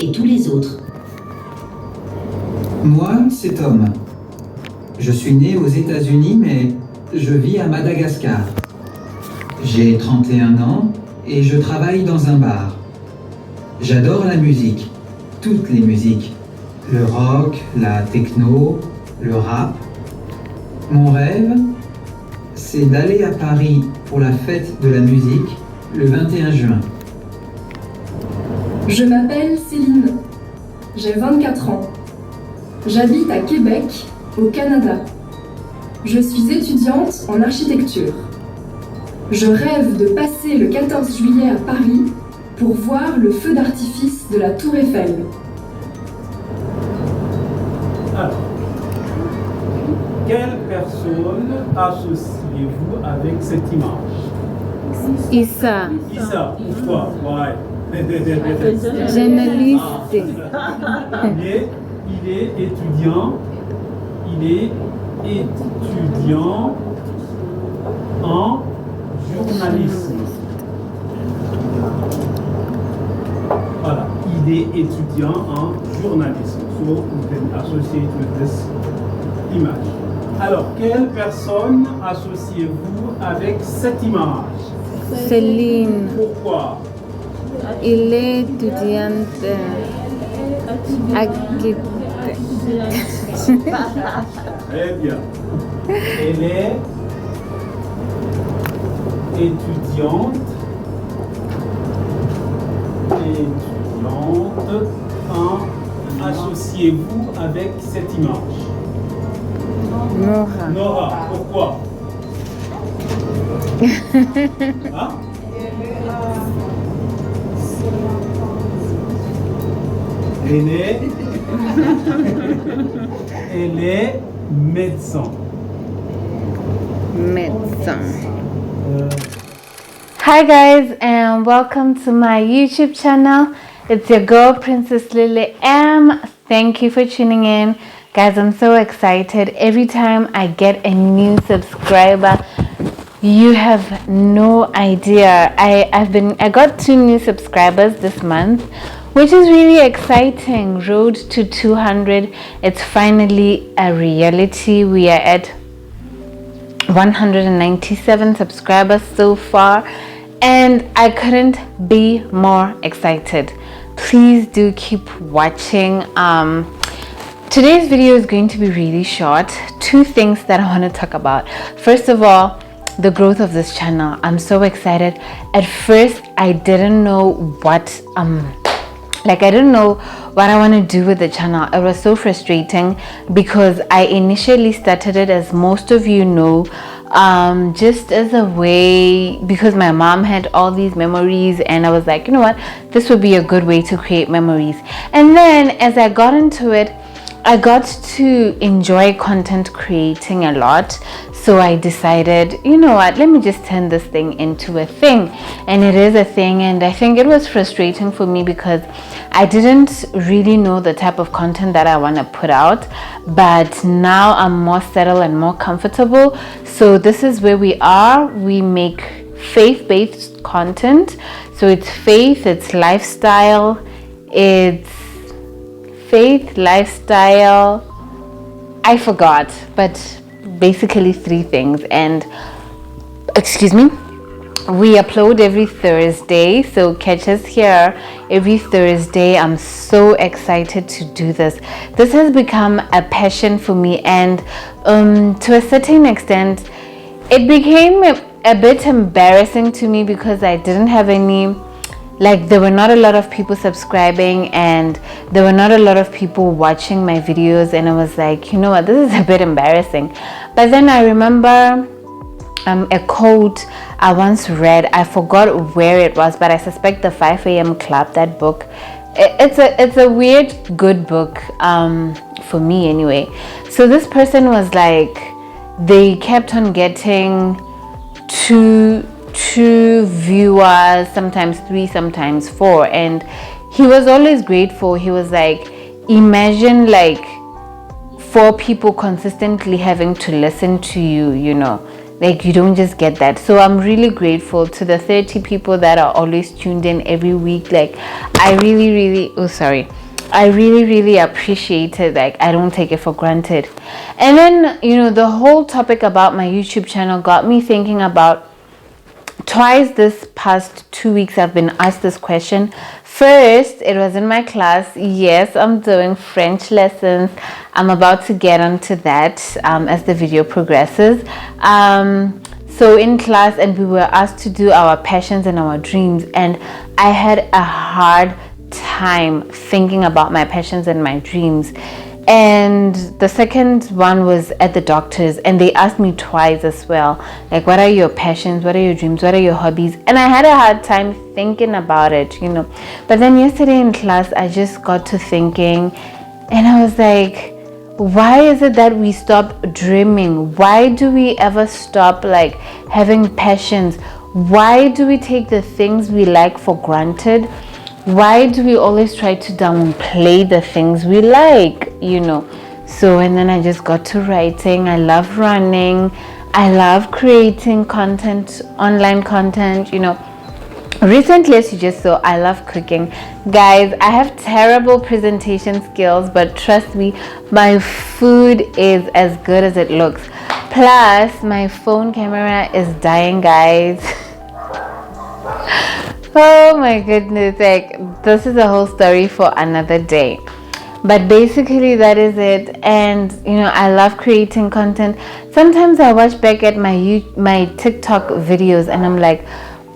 Et tous les autres. Moi, c'est Tom. Je suis né aux États-Unis, mais je vis à Madagascar. J'ai 31 ans et je travaille dans un bar. J'adore la musique, toutes les musiques. Le rock, la techno, le rap. Mon rêve, c'est d'aller à Paris pour la fête de la musique le 21 juin. Je m'appelle Céline. J'ai 24 ans. J'habite à Québec, au Canada. Je suis étudiante en architecture. Je rêve de passer le 14 juillet à Paris pour voir le feu d'artifice de la Tour Eiffel. Alors, quelle personne associez-vous avec cette image? Issa, Issa, pourquoi? Ouais. journaliste. Il est étudiant. Il est étudiant en journalisme. Voilà, il est étudiant en journalisme. So we can associate with this image. Alors, quelle personne associez-vous avec cette image? Céline, Pourquoi? il est étudiante architecte. Très bien. Elle est étudiante en associez-vous avec cette image? Nora. Nora, pourquoi? Hein? Elle est médecin. Médecin. Hi guys, and welcome to my YouTube channel. It's your girl Princess Lily M. Thank you for tuning in. Guys, I'm so excited. Every time I get a new subscriber, you have no idea. I got 2 new subscribers this month, which is really exciting. Road to 200. It's finally a reality. We are at 197 subscribers so far, and I couldn't be more excited. Please do keep watching. Today's video is going to be really short. 2 things that I want to talk about. First of all, the growth of this channel. I'm so excited. At first, I didn't know what I didn't know what I want to do with the channel. It was so frustrating because I initially started it, as most of you know, just as a way, because my mom had all these memories, and I was like, you know what, this would be a good way to create memories. And then as I got into it, I got to enjoy content creating a lot. So I decided, you know what, let me just turn this thing into a thing. And it is a thing, and I think it was frustrating for me because I didn't really know the type of content that I want to put out. But now I'm more settled and more comfortable. So this is where we are. We make faith-based content. So it's faith, it's lifestyle, it's faith, lifestyle, I forgot, but basically 3 things. And excuse me, we upload every Thursday, so catch us here every Thursday. I'm so excited to do this. This has become a passion for me, and to a certain extent it became a bit embarrassing to me because I didn't have any, there were not a lot of people subscribing, and there were not a lot of people watching my videos, and I was like, you know what, this is a bit embarrassing. But then I remember a quote I once read. I forgot where it was, but I suspect the 5 a.m. Club, that book. It's a weird good book, for me anyway. So this person was like, they kept on getting two viewers, sometimes 3, sometimes 4, and he was always grateful. He was like, imagine 4 people consistently having to listen to you, you know. Like, you don't just get that. So I'm really grateful to the 30 people that are always tuned in every week. Like, I really appreciate it. Like, I don't take it for granted. And then, you know, the whole topic about my YouTube channel got me thinking about, twice this past 2 weeks I've been asked this question. First, it was in my class. Yes, I'm doing French lessons. I'm about to get onto that as the video progresses. So in class, and we were asked to do our passions and our dreams, and I had a hard time thinking about my passions and my dreams. And the second one was at the doctor's, and they asked me twice as well, like, what are your passions, what are your dreams, what are your hobbies? And I had a hard time thinking about it, you know. But then yesterday in class, I just got to thinking, and I was like, why is it that we stop dreaming? Why do we ever stop like having passions? Why do we take the things we like for granted? Why do we always try to downplay the things we like, you know? So, and then I just got to writing. I love running. I love creating content, online content, you know. Recently, as you just saw, I love cooking. Guys, I have terrible presentation skills, but trust me, my food is as good as it looks. Plus, my phone camera is dying, guys. Oh my goodness, like, this is a whole story for another day. But basically that is it. And you know, I love creating content. Sometimes I watch back at my TikTok videos and I'm like,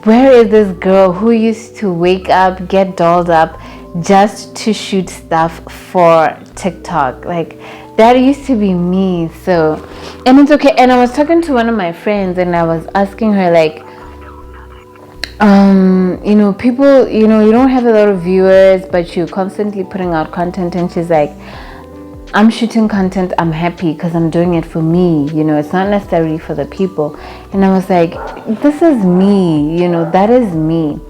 where is this girl who used to wake up, get dolled up just to shoot stuff for TikTok? Like, that used to be me. So, and it's okay. And I was talking to one of my friends and I was asking her, like, you know, people, you know, you don't have a lot of viewers, but you're constantly putting out content. And she's like, I'm shooting content, I'm happy because I'm doing it for me, you know, it's not necessarily for the people. And I was like, this is me, you know, that is me.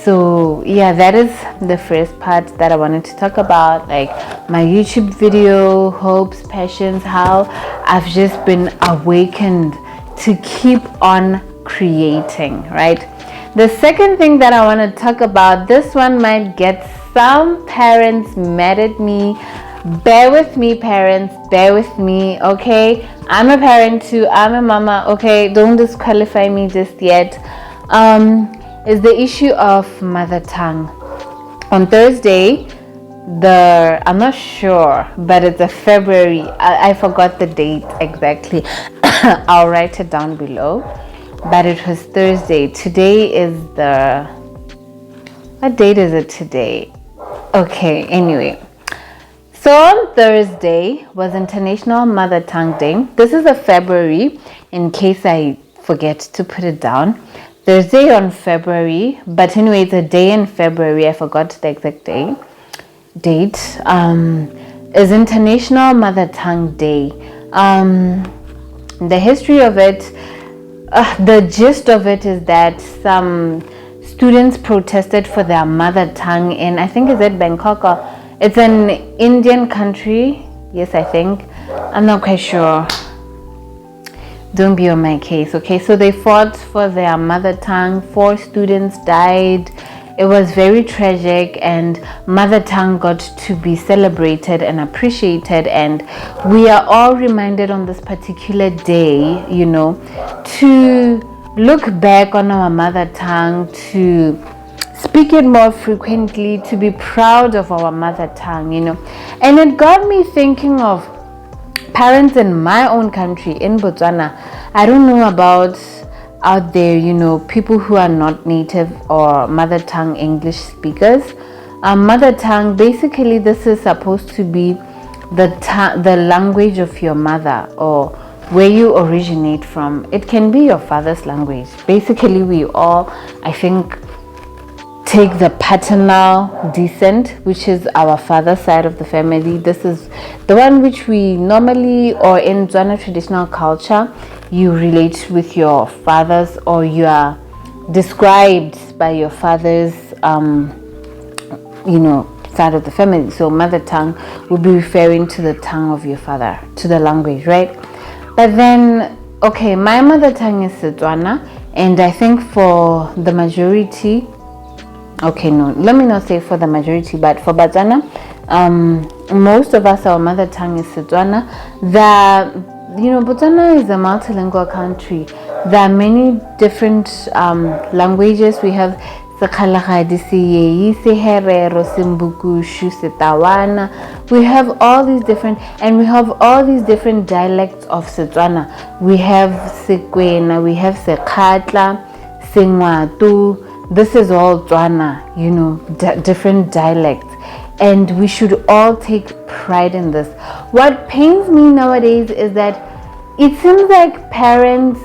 So yeah, that is the first part that I wanted to talk about, like my YouTube video, hopes, passions, how I've just been awakened to keep on creating, right? The second thing that I want to talk about, this one might get some parents mad at me. Bear with me, parents, bear with me, okay? I'm a parent too, I'm a mama, okay? Don't disqualify me just yet. Is the issue of mother tongue. On Thursday, I'm not sure, but it's a February, I forgot the date exactly. I'll write it down below. But it was Thursday. Today is what date is it today? Okay, anyway. So on Thursday was International Mother Tongue Day. This is a February, in case I forget to put it down. Thursday on February, but anyway, it's a day in February. I forgot the exact date. Is International Mother Tongue Day. The history of it, the gist of it is that some students protested for their mother tongue in, I think, is it Bangkok, or it's an Indian country. Yes, I think. I'm not quite sure. Don't be on my case, okay? So they fought for their mother tongue. 4 students died. It was very tragic, and mother tongue got to be celebrated and appreciated, and we are all reminded on this particular day, you know, to look back on our mother tongue, to speak it more frequently, to be proud of our mother tongue, you know. And it got me thinking of parents in my own country, in Botswana. I don't know about out there, you know, people who are not native or mother tongue English speakers. Mother tongue, basically this is supposed to be the language of your mother, or where you originate from. It can be your father's language. Basically, we all, I think, take the paternal descent, which is our father's side of the family. This is the one which we normally, or in Tswana traditional culture, you relate with your fathers, or you are described by your father's, you know, side of the family. So mother tongue would be referring to the tongue of your father, to the language, right? But then okay, my mother tongue is Setswana, and I think for the majority, okay, no, let me not say for the majority, but for Botswana, most of us, our mother tongue is Setswana. Botswana is a multilingual country. There are many different languages. We have Sekgalagadi, Seyei, Seherero, Sembukushu, Setawana. We have all these different dialects of Setswana. We have Sekwena, we have Sekhatla, Sengwatu. This is all Tswana, different dialects. And we should all take pride in this. What pains me nowadays is that it seems like parents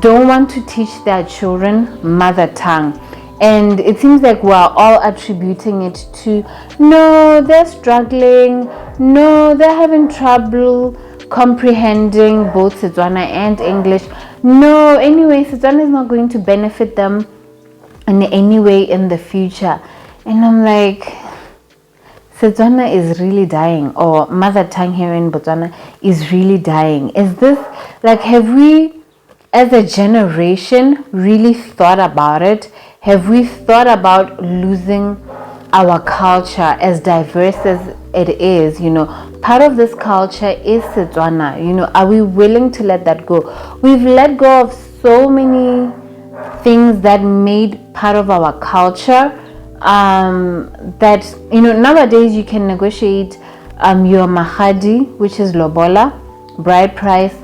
don't want to teach their children mother tongue. And it seems like we're all attributing it to, no, they're struggling, no, they're having trouble comprehending both Setswana and English. No, anyway, Setswana is not going to benefit them in any way in the future. And I'm like, Setswana is really dying, or mother tongue here in Botswana is really dying. Is this, like, have we as a generation really thought about it? Have we thought about losing our culture, as diverse as it is? Part of this culture is Setswana. Are we willing to let that go? We've let go of so many things that made part of our culture, that nowadays you can negotiate your mahadi, which is lobola, bride price,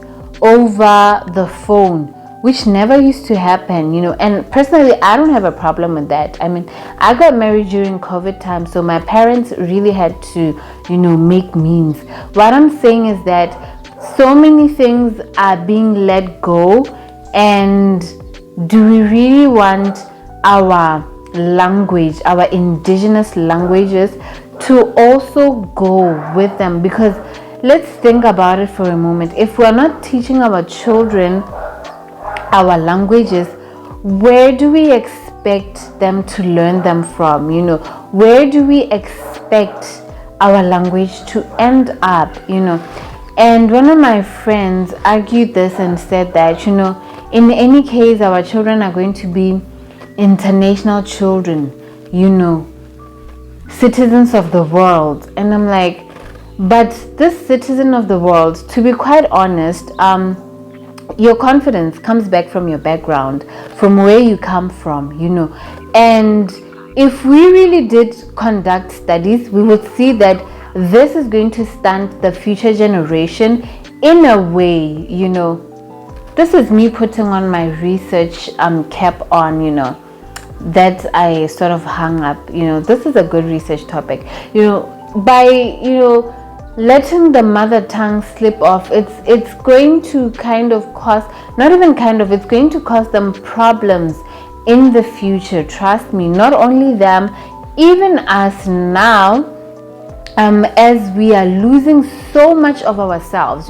over the phone, which never used to happen. And personally, I don't have a problem with that. I mean, I got married during COVID time, so my parents really had to make means. What I'm saying is that so many things are being let go, and do we really want our language, our indigenous languages, to also go with them? Because let's think about it for a moment. If we're not teaching our children our languages, where do we expect them to learn them from? Where do we expect our language to end up? And one of my friends argued this and said that in any case, our children are going to be international children, citizens of the world. And I'm like, but this citizen of the world, to be quite honest, your confidence comes back from your background, from where you come from, and if we really did conduct studies, we would see that this is going to stunt the future generation in a way. This is me putting on my research cap on, that I sort of hung up. This is a good research topic. By letting the mother tongue slip off, it's going to it's going to cause them problems in the future. Trust me. Not only them, even us now, as we are losing so much of ourselves,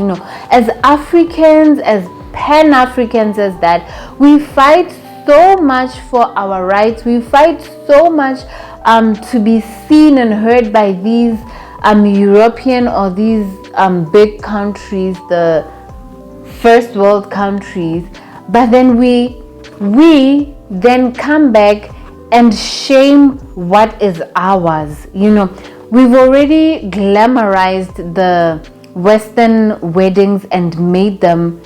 as Africans, as Pan-Africans, as that we fight so much for our rights. We fight so much to be seen and heard by these European or these big countries, the first world countries. But then we then come back and shame what is ours. We've already glamorized the Western weddings and made them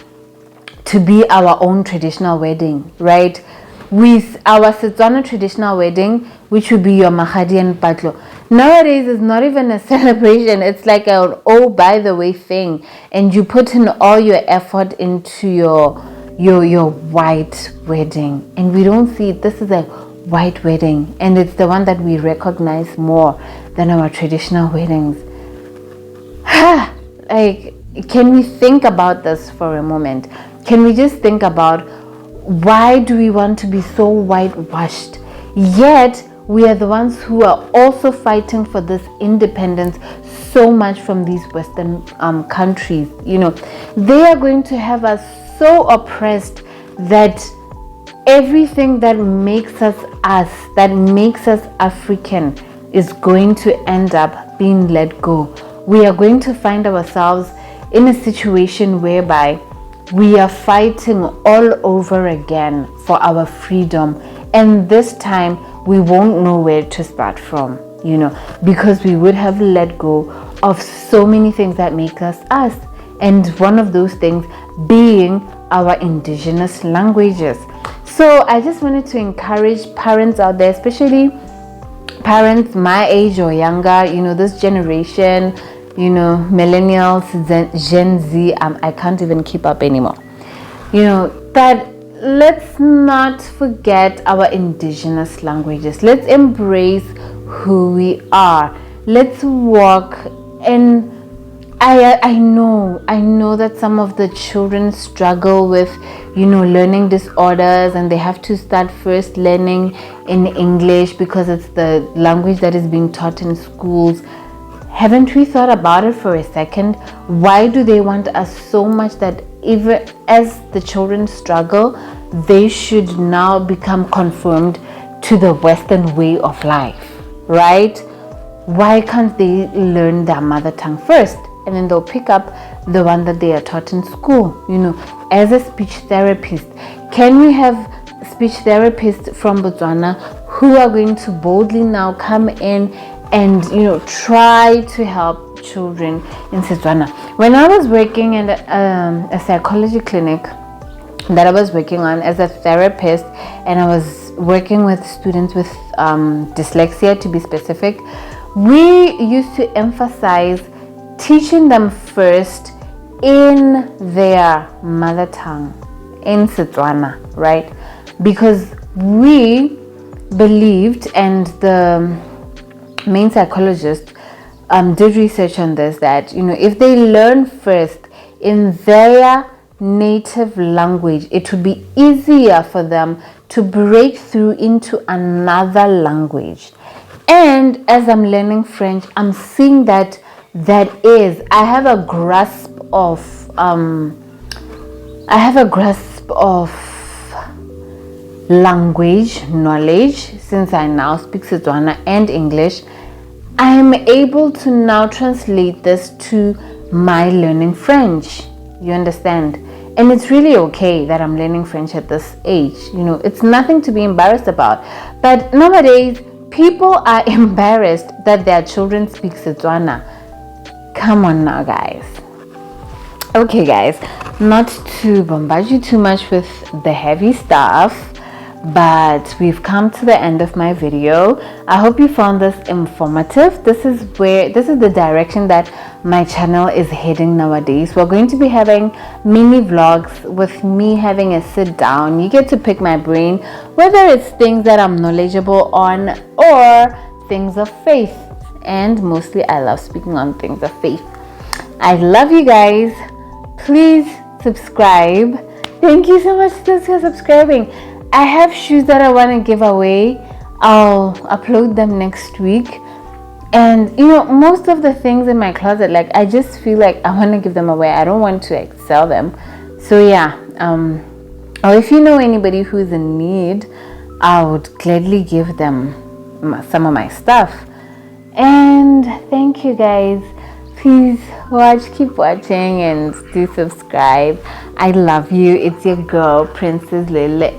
to be our own traditional wedding, right? With our Setswana traditional wedding, which would be your mahadi and patlo, nowadays it's not even a celebration. It's like an oh by the way thing, and you put in all your effort into your white wedding, and we don't see it. This is a white wedding, and it's the one that we recognize more than our traditional weddings. Like, can we think about this for a moment? Can we just think about, why do we want to be so whitewashed? Yet we are the ones who are also fighting for this independence so much from these Western countries. They are going to have us so oppressed that everything that makes us us, that makes us African, is going to end up being let go. We are going to find ourselves in a situation whereby we are fighting all over again for our freedom, and this time we won't know where to start from, because we would have let go of so many things that make us us, and one of those things being our indigenous languages. So I just wanted to encourage parents out there, especially parents my age or younger, this generation, millennials, Gen Z, I can't even keep up anymore, that let's not forget our indigenous languages. Let's embrace who we are. Let's walk. And I know that some of the children struggle with learning disorders, and they have to start first learning in English because it's the language that is being taught in schools. Haven't we thought about it for a second? Why do they want us so much that even as the children struggle, they should now become conformed to the Western way of life, right? Why can't they learn their mother tongue first, and then they'll pick up the one that they are taught in school? As a speech therapist, can we have speech therapists from Botswana who are going to boldly now come in and try to help children in Setswana? When I was working in a psychology clinic that I was working on as a therapist, and I was working with students with dyslexia, to be specific, we used to emphasize teaching them first in their mother tongue, in Setswana, right? Because we believed, and the main psychologist did research on this, that if they learn first in their native language, it would be easier for them to break through into another language. And as I'm learning French, I'm seeing that I have a grasp of language knowledge. Since I now speak Setswana and English, I am able to now translate this to my learning French. You understand? And it's really okay that I'm learning French at this age. It's nothing to be embarrassed about. But nowadays, people are embarrassed that their children speak Setswana. Come on now, guys. Okay, guys, not to bombard you too much with the heavy stuff, but we've come to the end of my video. I hope you found this informative. This is the direction that my channel is heading nowadays. We're going to be having mini vlogs with me having a sit down. You get to pick my brain, whether it's things that I'm knowledgeable on or things of faith. And mostly I love speaking on things of faith. I love you guys. Please subscribe. Thank you so much for subscribing. I have shoes that I want to give away. I'll upload them next week. And most of the things in my closet, like, I just feel like I want to give them away. I don't want to sell them. So yeah, or if you know anybody who's in need, I would gladly give them some of my stuff. And thank you guys. Please keep watching, and do subscribe. I love you. It's your girl, Princess Lily.